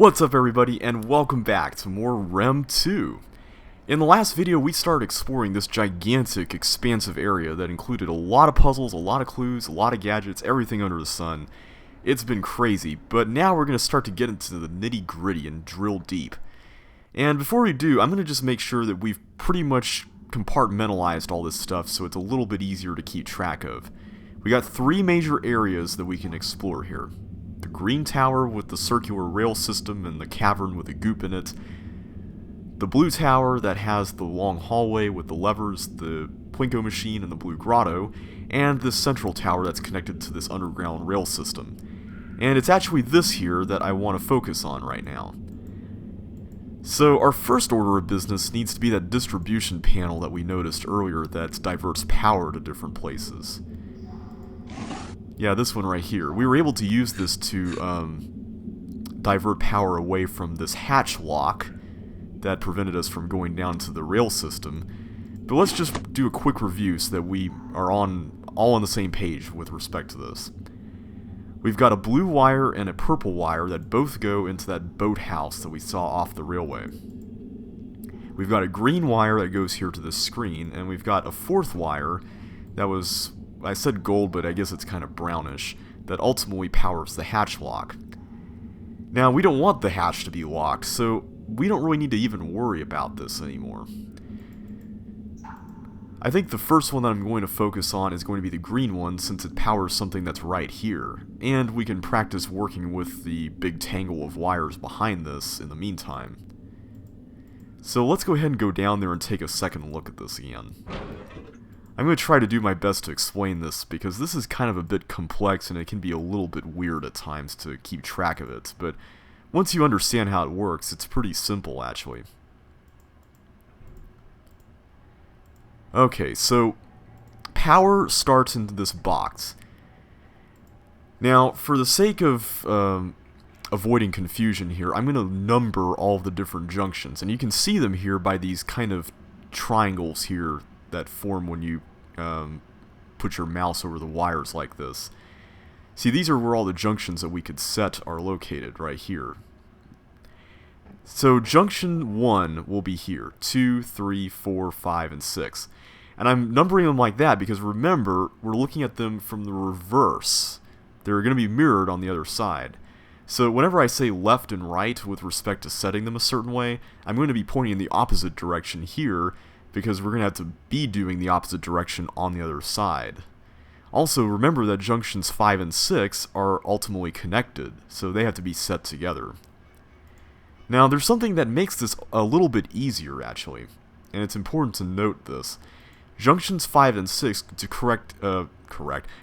What's up everybody, and welcome back to more RHEM 2. In the last video we started exploring this gigantic, expansive area that included a lot of puzzles, a lot of clues, a lot of gadgets, everything under the sun. It's been crazy, but now we're going to start to get into the nitty-gritty and drill deep. And before we do, I'm going to just make sure that we've pretty much compartmentalized all this stuff so it's a little bit easier to keep track of. We got three major areas that we can explore here. The green tower with the circular rail system and the cavern with the goop in it. The blue tower that has the long hallway with the levers, the Plinko machine and the blue grotto. And the central tower that's connected to this underground rail system. And it's actually this here that I want to focus on right now. So our first order of business needs to be that distribution panel that we noticed earlier that diverts power to different places. Yeah, this one right here. We were able to use this to divert power away from this hatch lock that prevented us from going down to the rail system. But let's just do a quick review so that we are all on the same page with respect to this. We've got a blue wire and a purple wire that both go into that boathouse that we saw off the railway. We've got a green wire that goes here to this screen, and we've got a fourth wire that was, I said gold, but I guess it's kind of brownish, that ultimately powers the hatch lock. Now, we don't want the hatch to be locked, so we don't really need to even worry about this anymore. I think the first one that I'm going to focus on is going to be the green one, since it powers something that's right here, and we can practice working with the big tangle of wires behind this in the meantime. So let's go ahead and go down there and take a second look at this again. I'm going to try to do my best to explain this, because this is kind of a bit complex and it can be a little bit weird at times to keep track of it, but once you understand how it works, it's pretty simple actually. Okay, so power starts into this box. Now, for the sake of avoiding confusion here, I'm going to number all of the different junctions, and you can see them here by these kind of triangles here that form when you put your mouse over the wires like this. See, these are where all the junctions that we could set are located, right here. So junction 1 will be here, 2, 3, 4, 5, and 6. And I'm numbering them like that because remember, we're looking at them from the reverse. They're going to be mirrored on the other side. So whenever I say left and right with respect to setting them a certain way, I'm going to be pointing in the opposite direction here, because we're going to have to be doing the opposite direction on the other side. Also, remember that junctions 5 and 6 are ultimately connected, so they have to be set together. Now, there's something that makes this a little bit easier, actually, and it's important to note this. Junctions 5 and 6 to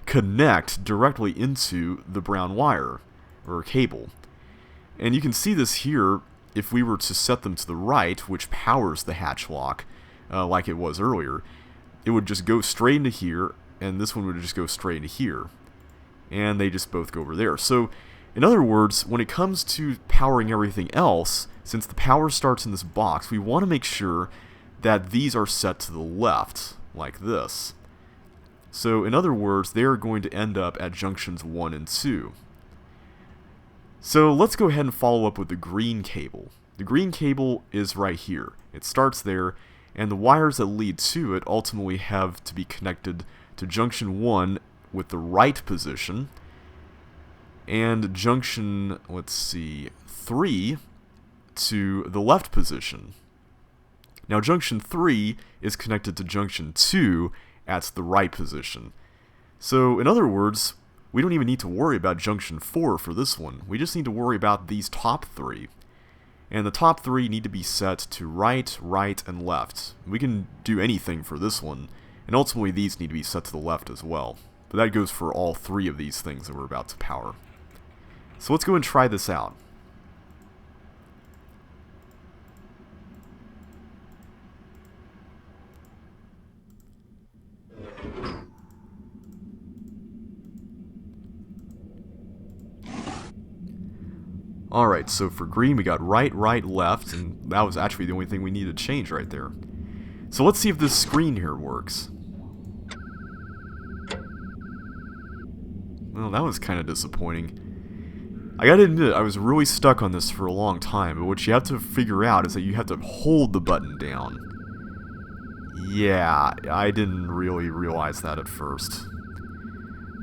connect directly into the brown wire, or cable. And you can see this here if we were to set them to the right, which powers the hatch lock, like it was earlier. It would just go straight into here, and this one would just go straight into here. And they just both go over there. So, in other words, when it comes to powering everything else, since the power starts in this box, we want to make sure that these are set to the left, like this. So, in other words, they are going to end up at junctions 1 and 2. So, let's go ahead and follow up with the green cable. The green cable is right here. It starts there, and the wires that lead to it ultimately have to be connected to junction 1 with the right position, and junction, let's see, 3 to the left position. Now junction 3 is connected to junction 2 at the right position. So in other words, we don't even need to worry about junction 4 for this one. We just need to worry about these top 3. And the top 3 need to be set to right, right, and left. We can do anything for this one, and ultimately these need to be set to the left as well. But that goes for all 3 of these things that we're about to power. So let's go and try this out. Alright, so for green we got right, right, left, and that was actually the only thing we needed to change right there. So let's see if this screen here works. Well, that was kind of disappointing. I gotta admit, I was really stuck on this for a long time, but what you have to figure out is that you have to hold the button down. Yeah, I didn't really realize that at first.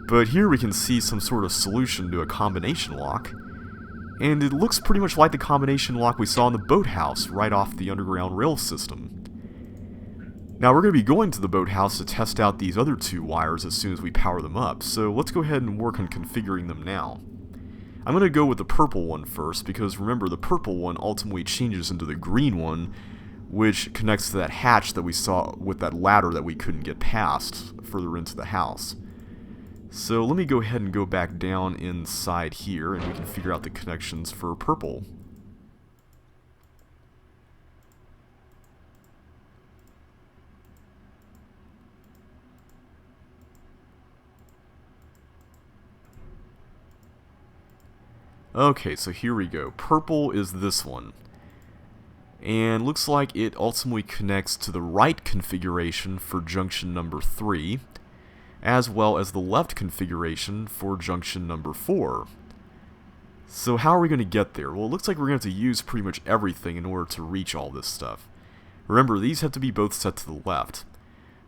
But here we can see some sort of solution to a combination lock. And it looks pretty much like the combination lock we saw in the boathouse right off the underground rail system. Now we're going to be going to the boathouse to test out these other two wires as soon as we power them up, so let's go ahead and work on configuring them now. I'm going to go with the purple one first, because remember, the purple one ultimately changes into the green one, which connects to that hatch that we saw with that ladder that we couldn't get past further into the house. So let me go ahead and go back down inside here, and we can figure out the connections for purple. Okay, so here we go. Purple is this one. And looks like it ultimately connects to the right configuration for junction number 3, as well as the left configuration for junction number 4. So how are we going to get there? Well, it looks like we're going to have to use pretty much everything in order to reach all this stuff. Remember, these have to be both set to the left.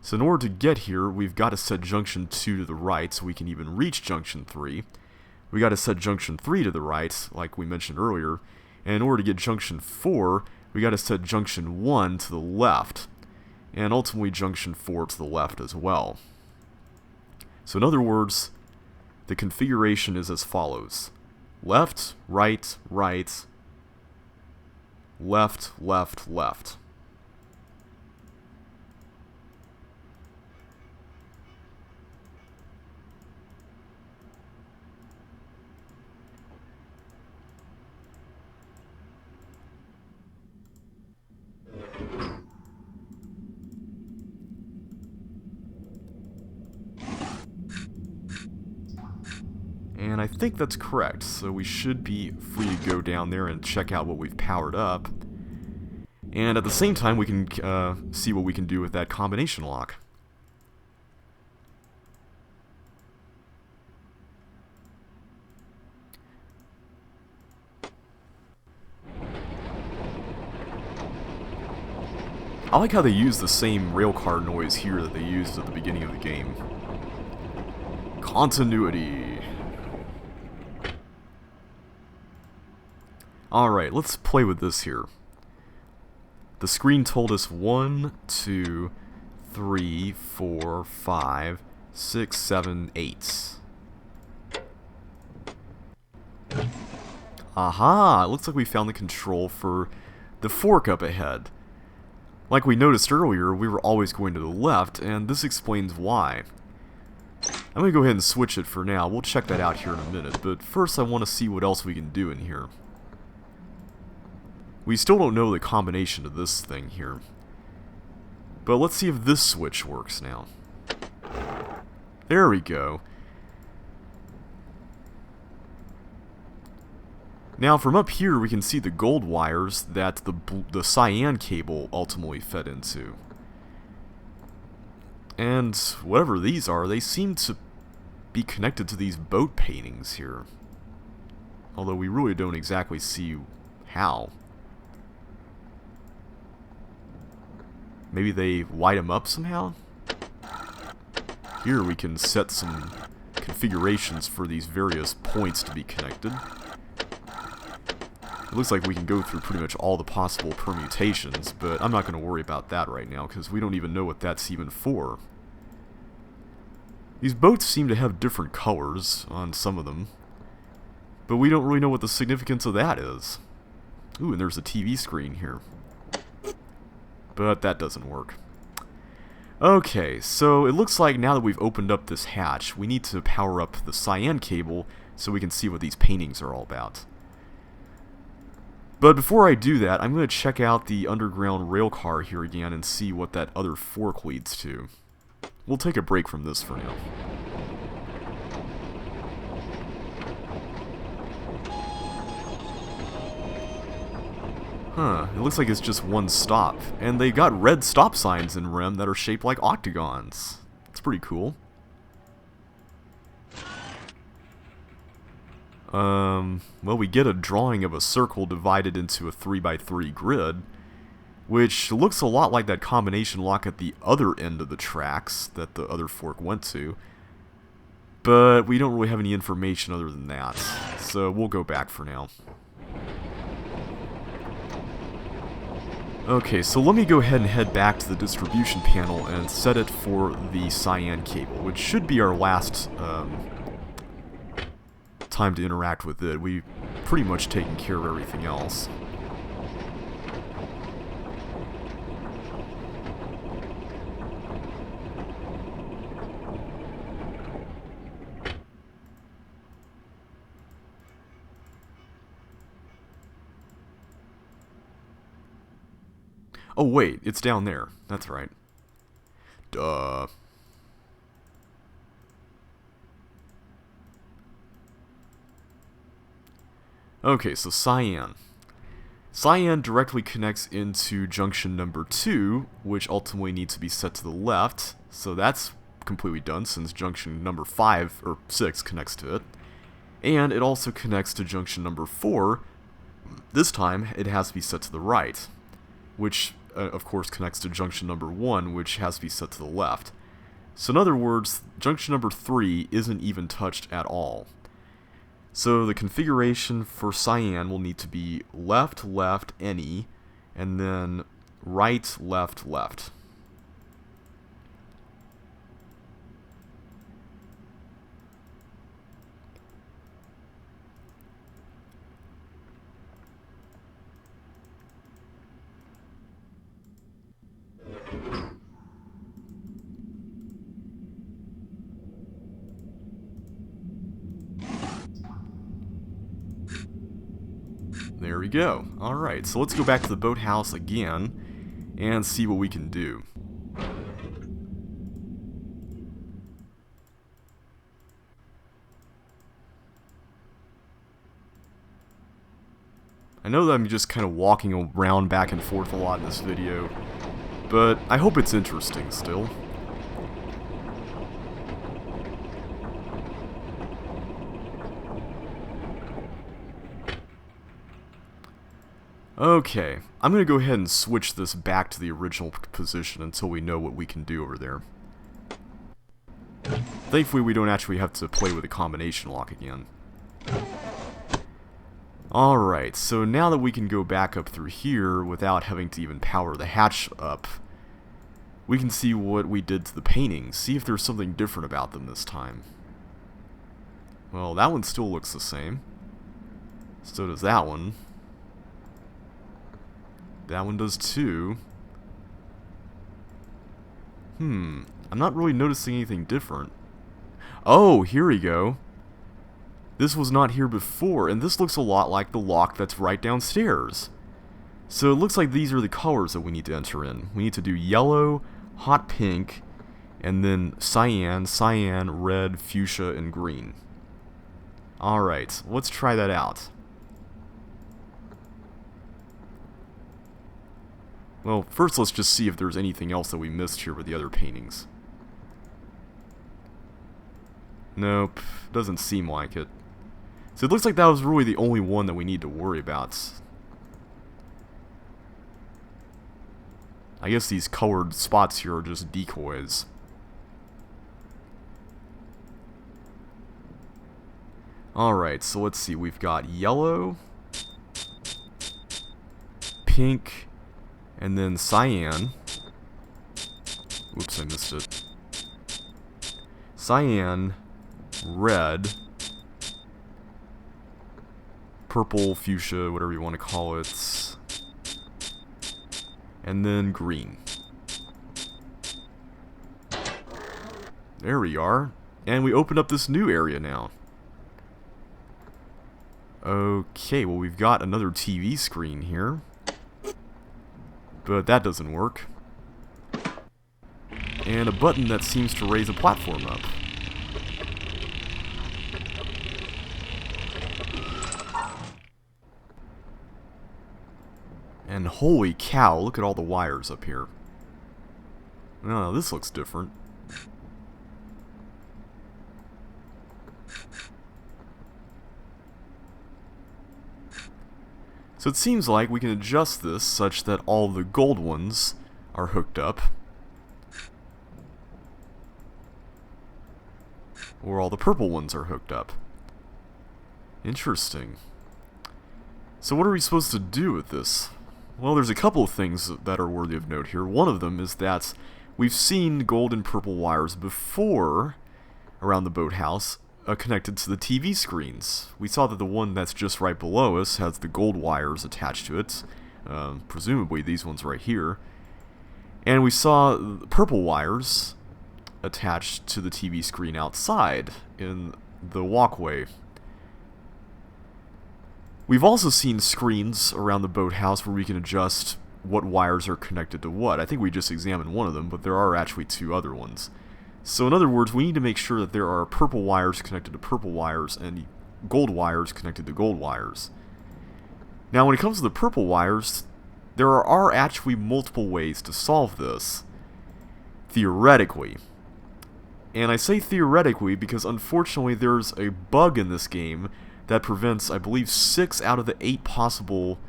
So in order to get here, we've got to set junction 2 to the right so we can even reach junction 3. We got to set junction 3 to the right, like we mentioned earlier. And in order to get junction 4, we got to set junction 1 to the left. And ultimately junction 4 to the left as well. So in other words, the configuration is as follows. Left, right, right, left, left, left. And I think that's correct, so we should be free to go down there and check out what we've powered up. And at the same time, we can see what we can do with that combination lock. I like how they use the same railcar noise here that they used at the beginning of the game. Continuity. Alright, let's play with this here. The screen told us 1, 2, 3, 4, 5, 6, 7, 8. Aha! It looks like we found the control for the fork up ahead. Like we noticed earlier, we were always going to the left, and this explains why. I'm going to go ahead and switch it for now. We'll check that out here in a minute, but first I want to see what else we can do in here. We still don't know the combination of this thing here. But let's see if this switch works now. There we go. Now from up here we can see the gold wires that the cyan cable ultimately fed into. And whatever these are, they seem to be connected to these boat paintings here. Although we really don't exactly see how. Maybe they light them up somehow? Here we can set some configurations for these various points to be connected. It looks like we can go through pretty much all the possible permutations, but I'm not going to worry about that right now, because we don't even know what that's even for. These boats seem to have different colors on some of them, but we don't really know what the significance of that is. Ooh, and there's a TV screen here. But that doesn't work. Okay, so it looks like now that we've opened up this hatch, we need to power up the cyan cable so we can see what these paintings are all about. But before I do that, I'm going to check out the underground rail car here again and see what that other fork leads to. We'll take a break from this for now. Huh, it looks like it's just one stop. And they got red stop signs in RHEM that are shaped like octagons. It's pretty cool. Well, we get a drawing of a circle divided into a 3x3 grid, which looks a lot like that combination lock at the other end of the tracks that the other fork went to. But we don't really have any information other than that, so we'll go back for now. Okay, so let me go ahead and head back to the distribution panel and set it for the cyan cable, which should be our last time to interact with it. We've pretty much taken care of everything else. Oh wait, it's down there. That's right. Duh. Okay, so cyan. Cyan directly connects into junction number 2, which ultimately needs to be set to the left. So that's completely done since junction number 5, or 6, connects to it. And it also connects to junction number 4. This time, it has to be set to the right, which of course connects to junction number 1, which has to be set to the left. So in other words, junction number 3 isn't even touched at all. So the configuration for cyan will need to be left, left, any, and then right, left, left. There we go. Alright, so let's go back to the boathouse again and see what we can do. I know that I'm just kind of walking around back and forth a lot in this video, but I hope it's interesting still. Okay, I'm going to go ahead and switch this back to the original position until we know what we can do over there. Thankfully, we don't actually have to play with a combination lock again. Alright, so now that we can go back up through here without having to even power the hatch up, we can see what we did to the paintings, see if there's something different about them this time. Well, that one still looks the same. So does that one. That one does too. I'm not really noticing anything different. Oh, here we go. This was not here before, and this looks a lot like the lock that's right downstairs. So it looks like these are the colors that we need to enter in. We need to do yellow, hot pink, and then cyan, cyan, red, fuchsia, and green. Alright, let's try that out. Well, first let's just see if there's anything else that we missed here with the other paintings. Nope, doesn't seem like it. So it looks like that was really the only one that we need to worry about. I guess these colored spots here are just decoys. Alright, so let's see, we've got yellow, pink, and then cyan. Whoops, I missed it. Cyan, red, purple, fuchsia, whatever you want to call it, and then green. There we are. And we opened up this new area now. Okay, well we've got another TV screen here. But that doesn't work. And a button that seems to raise a platform up. And holy cow, look at all the wires up here. Oh, this looks different. So it seems like we can adjust this such that all the gold ones are hooked up, or all the purple ones are hooked up. Interesting. So what are we supposed to do with this? Well, there's a couple of things that are worthy of note here. One of them is that we've seen gold and purple wires before around the boathouse connected to the TV screens. We saw that the one that's just right below us has the gold wires attached to it, presumably these ones right here. And we saw purple wires attached to the TV screen outside in the walkway. We've also seen screens around the boathouse where we can adjust what wires are connected to what. I think we just examined one of them, but there are actually two other ones. So in other words, we need to make sure that there are purple wires connected to purple wires and gold wires connected to gold wires. Now when it comes to the purple wires, there are actually multiple ways to solve this, theoretically. And I say theoretically because unfortunately there's a bug in this game that prevents, I believe, 6 out of the 8 possible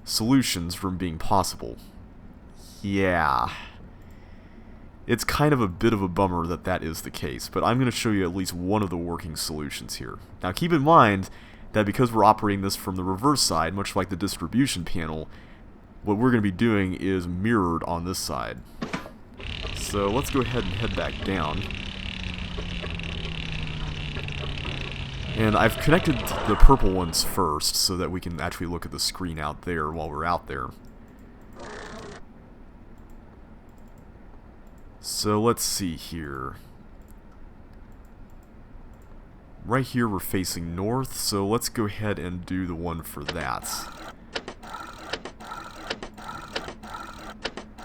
solutions from being possible. Yeah. It's kind of a bit of a bummer that that is the case, but I'm going to show you at least one of the working solutions here. Now keep in mind that because we're operating this from the reverse side, much like the distribution panel, what we're going to be doing is mirrored on this side. So let's go ahead and head back down. And I've connected the purple ones first so that we can actually look at the screen out there while we're out there. So let's see here. Right here we're facing north, so let's go ahead and do the one for that.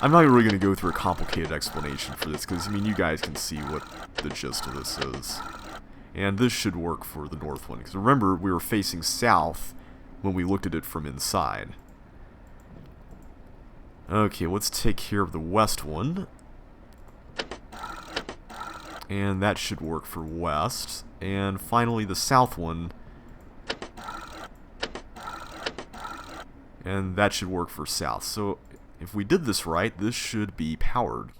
I'm not really going to go through a complicated explanation for this because, I mean, you guys can see what the gist of this is. And this should work for the north one, because remember, we were facing south when we looked at it from inside. Okay, let's take care of the west one. And that should work for west. And finally, the south one. And that should work for south. So, if we did this right, this should be powered.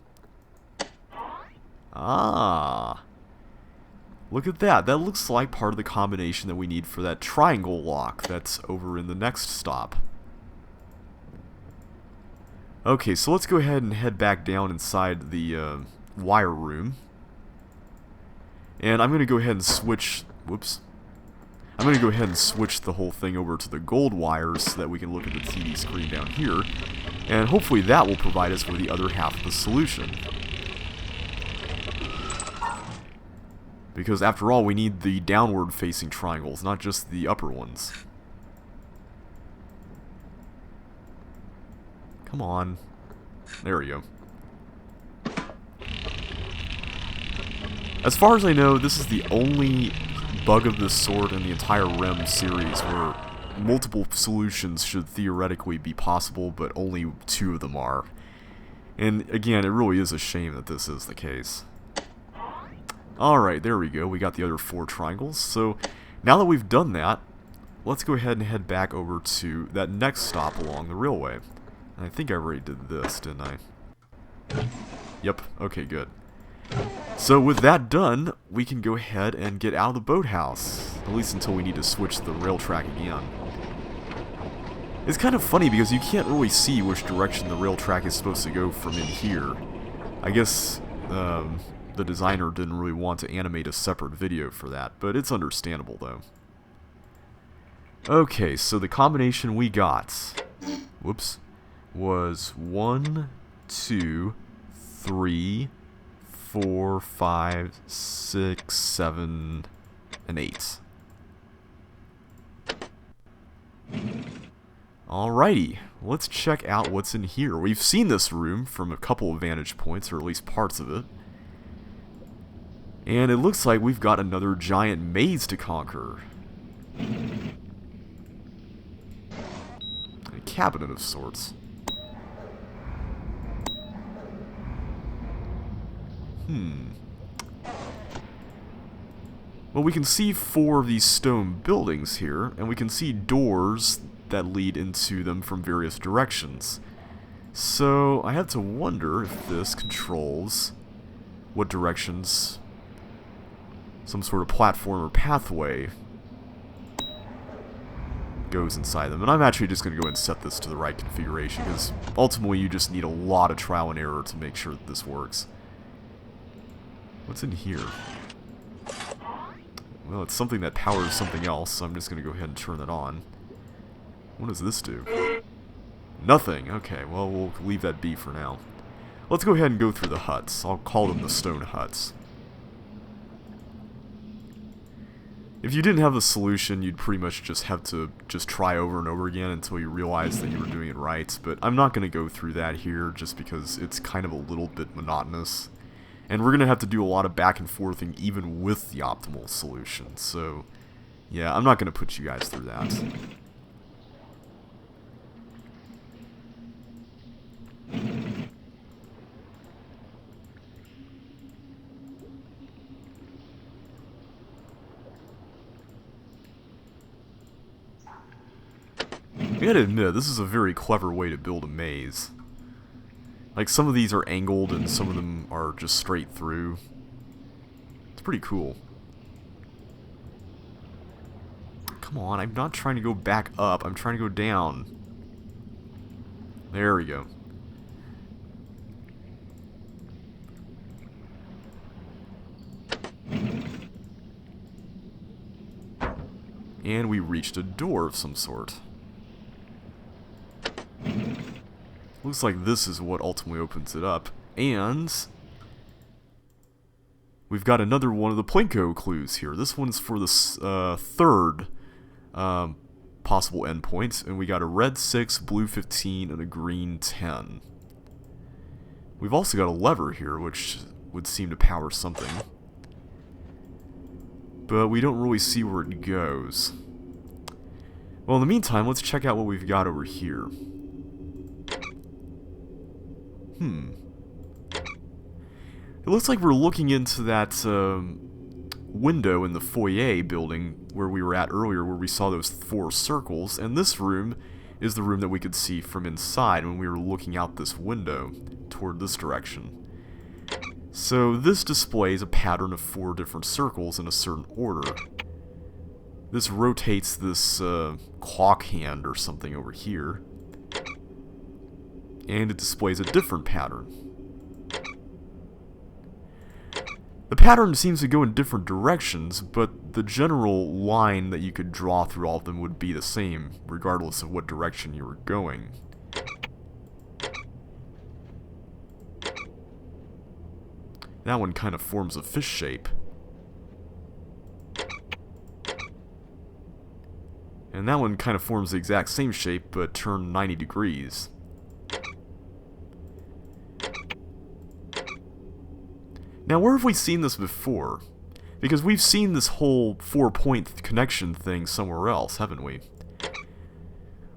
Ah! Look at that. That looks like part of the combination that we need for that triangle lock that's over in the next stop. Okay, so let's go ahead and head back down inside the wire room. And I'm going to go ahead and switch... Whoops. I'm going to go ahead and switch the whole thing over to the gold wires so that we can look at the TV screen down here. And hopefully that will provide us with the other half of the solution. Because after all, we need the downward facing triangles, not just the upper ones. Come on. There we go. As far as I know, this is the only bug of this sort in the entire RHEM series where multiple solutions should theoretically be possible, but only 2 of them are. And again, it really is a shame that this is the case. Alright, there we go. We got the other 4 triangles. So, now that we've done that, let's go ahead and head back over to that next stop along the railway. And I think I already did this, didn't I? Yep, okay, good. So with that done, we can go ahead and get out of the boathouse. At least until we need to switch the rail track again. It's kind of funny because you can't really see which direction the rail track is supposed to go from in here. I guess, the designer didn't really want to animate a separate video for that, but it's understandable though. Okay, so the combination we got, whoops, was 1, 2, 3, 4, 5, 6, 7, and 8. Alrighty, let's check out what's in here. We've seen this room from a couple of vantage points, or at least parts of it. And it looks like we've got another giant maze to conquer. A cabinet of sorts. Well, we can see 4 of these stone buildings here, and we can see doors that lead into them from various directions. So I have to wonder if this controls what directions some sort of platform or pathway goes inside them. And I'm actually just going to go and set this to the right configuration, because ultimately you just need a lot of trial and error to make sure that this works. What's in here? Well, it's something that powers something else, so I'm just going to go ahead and turn that on. What does this do? Nothing. Okay, well, we'll leave that be for now. Let's go ahead and go through the huts. I'll call them the stone huts. If you didn't have the solution, you'd pretty much just have to try over and over again until you realized that you were doing it right. But I'm not going to go through that here just because it's kind of a little bit monotonous. And we're going to have to do a lot of back and forthing even with the optimal solution. So, yeah, I'm not going to put you guys through that. I gotta admit, this is a very clever way to build a maze. Like, some of these are angled and some of them are just straight through. It's pretty cool. Come on, I'm not trying to go back up, I'm trying to go down. There we go. And we reached a door of some sort. Looks like this is what ultimately opens it up. And we've got another one of the Plinko clues here. This one's for the third possible endpoint. And we got a red 6, blue 15, and a green 10. We've also got a lever here, which would seem to power something. But we don't really see where it goes. Well, in the meantime, let's check out what we've got over here. It looks like we're looking into that window in the foyer building where we were at earlier, where we saw those 4 circles, and this room is the room that we could see from inside when we were looking out this window toward this direction. So this displays a pattern of 4 different circles in a certain order. This rotates this clock hand or something over here. And it displays a different pattern. The pattern seems to go in different directions, but the general line that you could draw through all of them would be the same, regardless of what direction you were going. That one kind of forms a fish shape. And that one kind of forms the exact same shape, but turned 90 degrees. Now, where have we seen this before? Because we've seen this whole 4-point connection thing somewhere else, haven't we?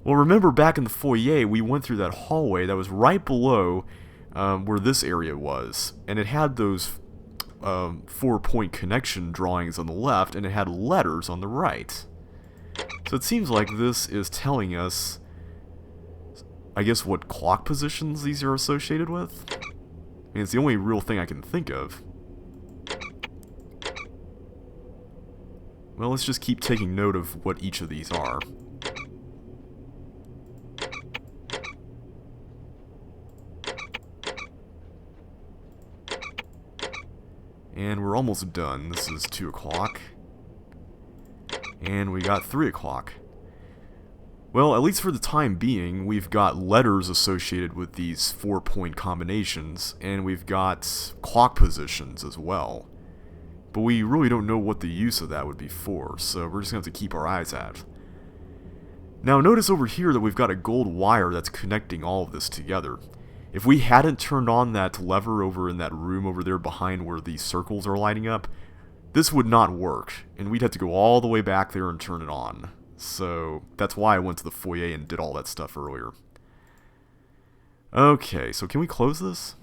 Well, remember back in the foyer, we went through that hallway that was right below where this area was. And it had those 4-point connection drawings on the left, and it had letters on the right. So it seems like this is telling us, I guess, what clock positions these are associated with? I mean, it's the only real thing I can think of. Well, let's just keep taking note of what each of these are. And we're almost done. This is 2 o'clock. And we got 3 o'clock. Well, at least for the time being, we've got letters associated with these 4-point combinations, and we've got clock positions as well. But we really don't know what the use of that would be for, so we're just going to have to keep our eyes out. Now, notice over here that we've got a gold wire that's connecting all of this together. If we hadn't turned on that lever over in that room over there behind where these circles are lighting up, this would not work, and we'd have to go all the way back there and turn it on. So that's why I went to the foyer and did all that stuff earlier. Okay, so can we close this?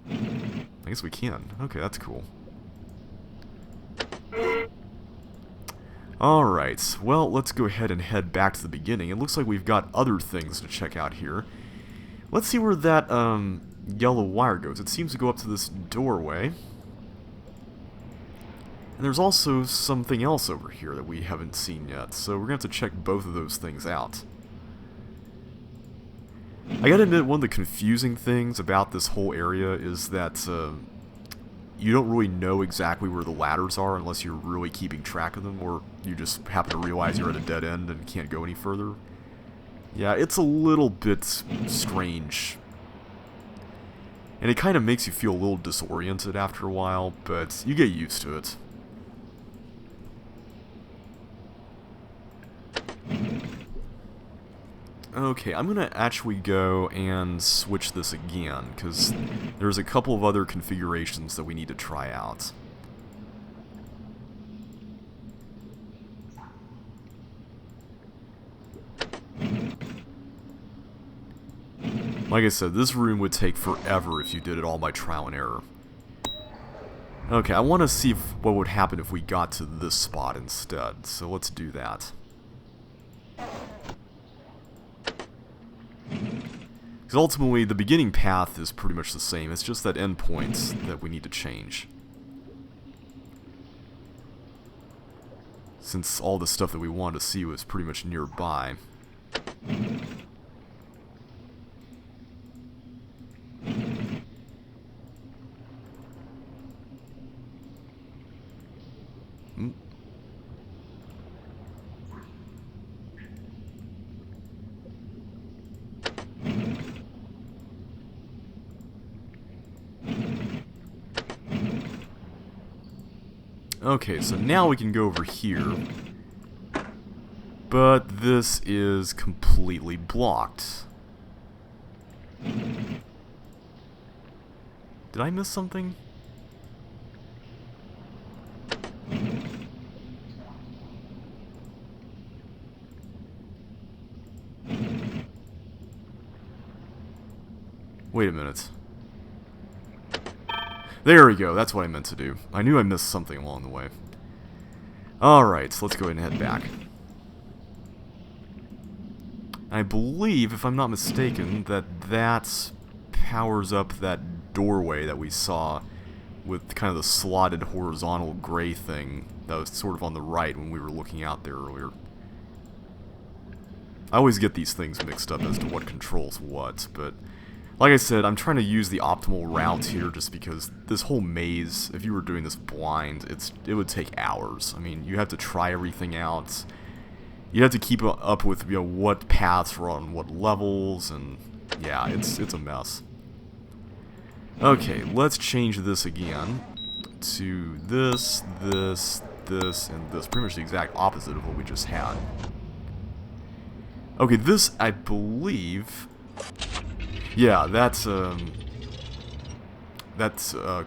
I guess we can. Okay, that's cool. Alright, well, let's go ahead and head back to the beginning. It looks like we've got other things to check out here. Let's see where that yellow wire goes. It seems to go up to this doorway. And there's also something else over here that we haven't seen yet, so we're going to have to check both of those things out. I gotta admit, one of the confusing things about this whole area is that you don't really know exactly where the ladders are unless you're really keeping track of them, or you just happen to realize you're at a dead end and can't go any further. Yeah, it's a little bit strange. And it kind of makes you feel a little disoriented after a while, but you get used to it. Okay, I'm gonna actually go and switch this again, because there's a couple of other configurations that we need to try out. Like I said, this room would take forever if you did it all by trial and error. Okay, I want to see what would happen if we got to this spot instead, so let's do that. Because ultimately, the beginning path is pretty much the same, it's just that endpoints that we need to change. Since all the stuff that we wanted to see was pretty much nearby. Okay, so now we can go over here. But this is completely blocked. Did I miss something? Wait a minute. There we go, that's what I meant to do. I knew I missed something along the way. Alright, so let's go ahead and head back. I believe, if I'm not mistaken, that powers up that doorway that we saw with kind of the slotted horizontal gray thing that was sort of on the right when we were looking out there earlier. I always get these things mixed up as to what controls what, but like I said, I'm trying to use the optimal route here just because this whole maze, if you were doing this blind, it would take hours. I mean, you have to try everything out. You have to keep up with, you know, what paths are on what levels, and yeah, it's a mess. Okay, let's change this again to this, this, this, and this. Pretty much the exact opposite of what we just had. Okay, this, I believe... Yeah, that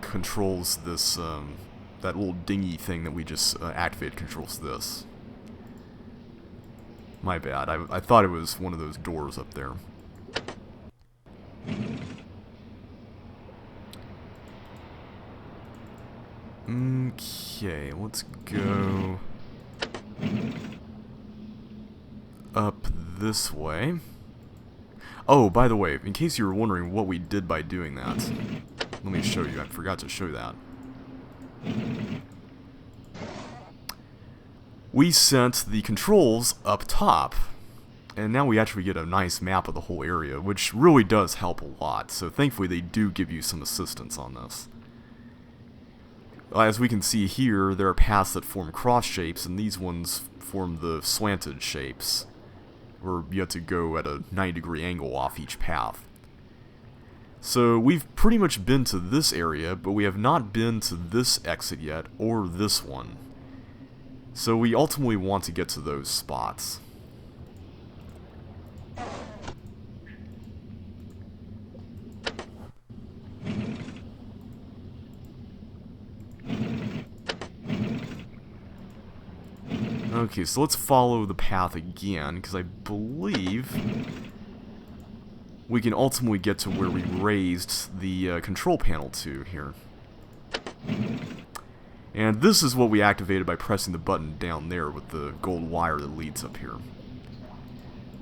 controls this, that little dingy thing that we just activated controls this. My bad, I thought it was one of those doors up there. Okay, let's go up this way. Oh, by the way, in case you were wondering what we did by doing that, let me show you. I forgot to show that. We sent the controls up top, and now we actually get a nice map of the whole area, which really does help a lot, so thankfully they do give you some assistance on this. As we can see here, there are paths that form cross shapes, and these ones form the slanted shapes, where you have to go at a 90-degree angle off each path. So we've pretty much been to this area, but we have not been to this exit yet, or this one. So we ultimately want to get to those spots. Okay, so let's follow the path again, because I believe we can ultimately get to where we raised the control panel to here. And this is what we activated by pressing the button down there with the gold wire that leads up here.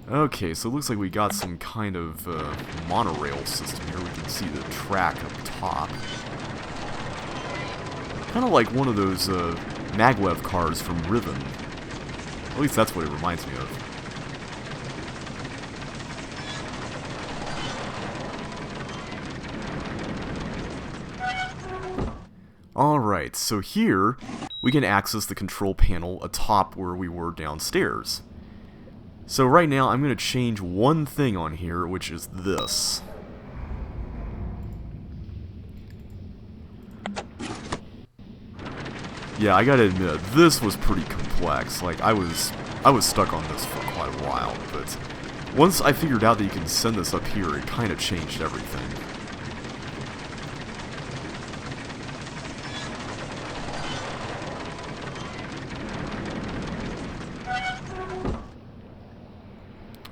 Okay, so it looks like we got some kind of monorail system here. We can see the track up top. Kind of like one of those maglev cars from RHEM. At least that's what it reminds me of. Alright, so here we can access the control panel atop where we were downstairs. So right now I'm going to change one thing on here, which is this. Yeah, I gotta admit, this was pretty complex. Like, I was stuck on this for quite a while, but once I figured out that you can send this up here, it kind of changed everything.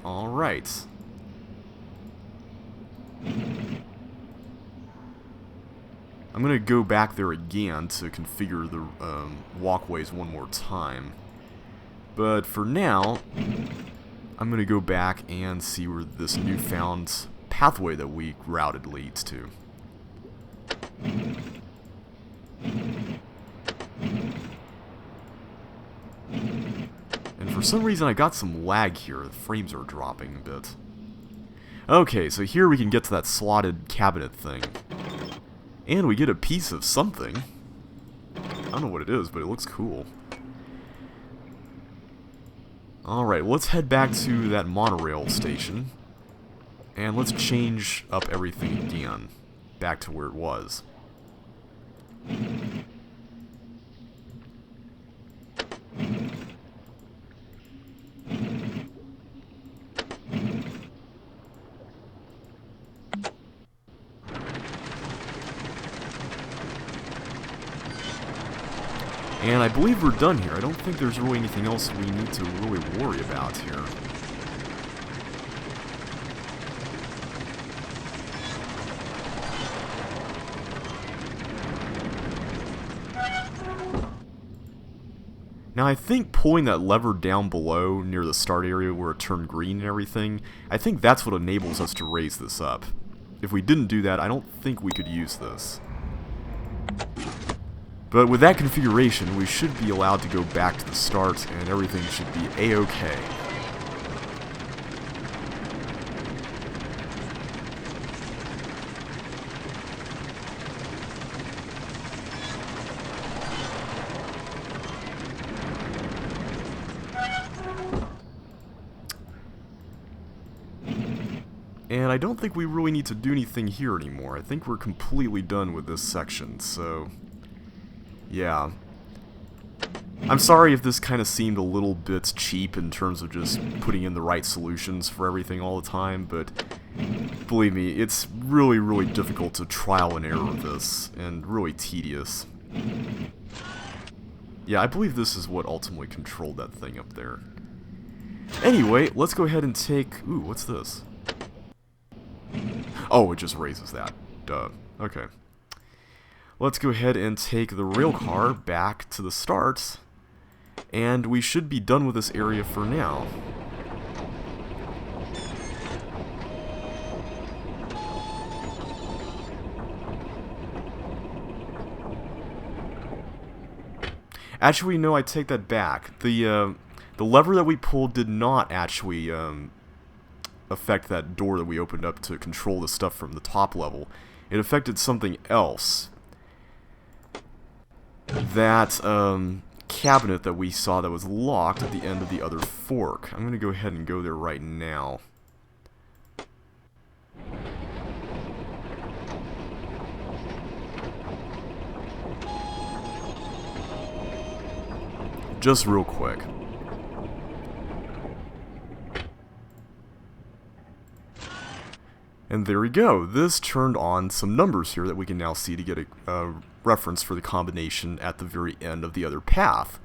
Alright. I'm going to go back there again to configure the walkways one more time. But for now, I'm going to go back and see where this newfound pathway that we routed leads to. And for some reason I got some lag here. The frames are dropping a bit. Okay, so here we can get to that slotted cabinet thing. And we get a piece of something. I don't know what it is, but it looks cool. Alright, let's head back to that monorail station. And let's change up everything again. Back to where it was. And I believe we're done here. I don't think there's really anything else we need to really worry about here. Now I think pulling that lever down below near the start area where it turned green and everything, I think that's what enables us to raise this up. If we didn't do that, I don't think we could use this. But with that configuration, we should be allowed to go back to the start and everything should be a-okay. And I don't think we really need to do anything here anymore. I think we're completely done with this section, so yeah. I'm sorry if this kind of seemed a little bit cheap in terms of just putting in the right solutions for everything all the time, but believe me, it's really, really difficult to trial and error this, and really tedious. Yeah, I believe this is what ultimately controlled that thing up there. Anyway, let's go ahead and take... Ooh, what's this? Oh, it just raises that. Duh. Okay. Let's go ahead and take the rail car back to the start, and we should be done with this area for now. Actually, no, I take that back. The lever that we pulled did not actually affect that door that we opened up to control the stuff from the top level. It affected something else. That cabinet that we saw that was locked at the end of the other fork. I'm going to go ahead and go there right now. Just real quick. And there we go. This turned on some numbers here that we can now see to get a reference for the combination at the very end of the other path.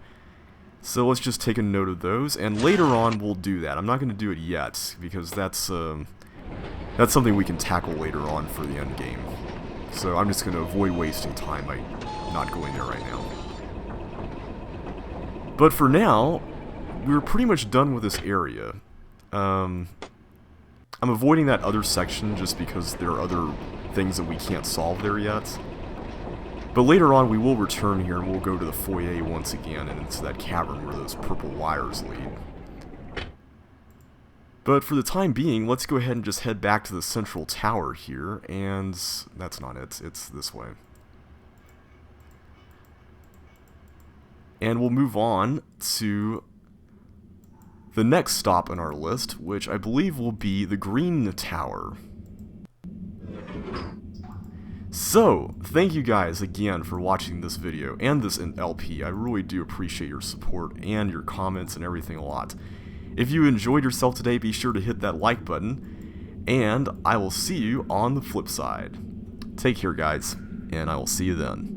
So let's just take a note of those, and later on we'll do that. I'm not going to do it yet, because that's something we can tackle later on for the end game. So I'm just going to avoid wasting time by not going there right now. But for now, we're pretty much done with this area. I'm avoiding that other section just because there are other things that we can't solve there yet. But later on we will return here and we'll go to the foyer once again and into that cavern where those purple wires lead. But for the time being, let's go ahead and just head back to the central tower here, and that's not it, it's this way. And we'll move on to the next stop on our list, which I believe will be the Green Tower. So, thank you guys again for watching this video and this LP. I really do appreciate your support and your comments and everything a lot. If you enjoyed yourself today, be sure to hit that like button, and I will see you on the flip side. Take care, guys, and I will see you then.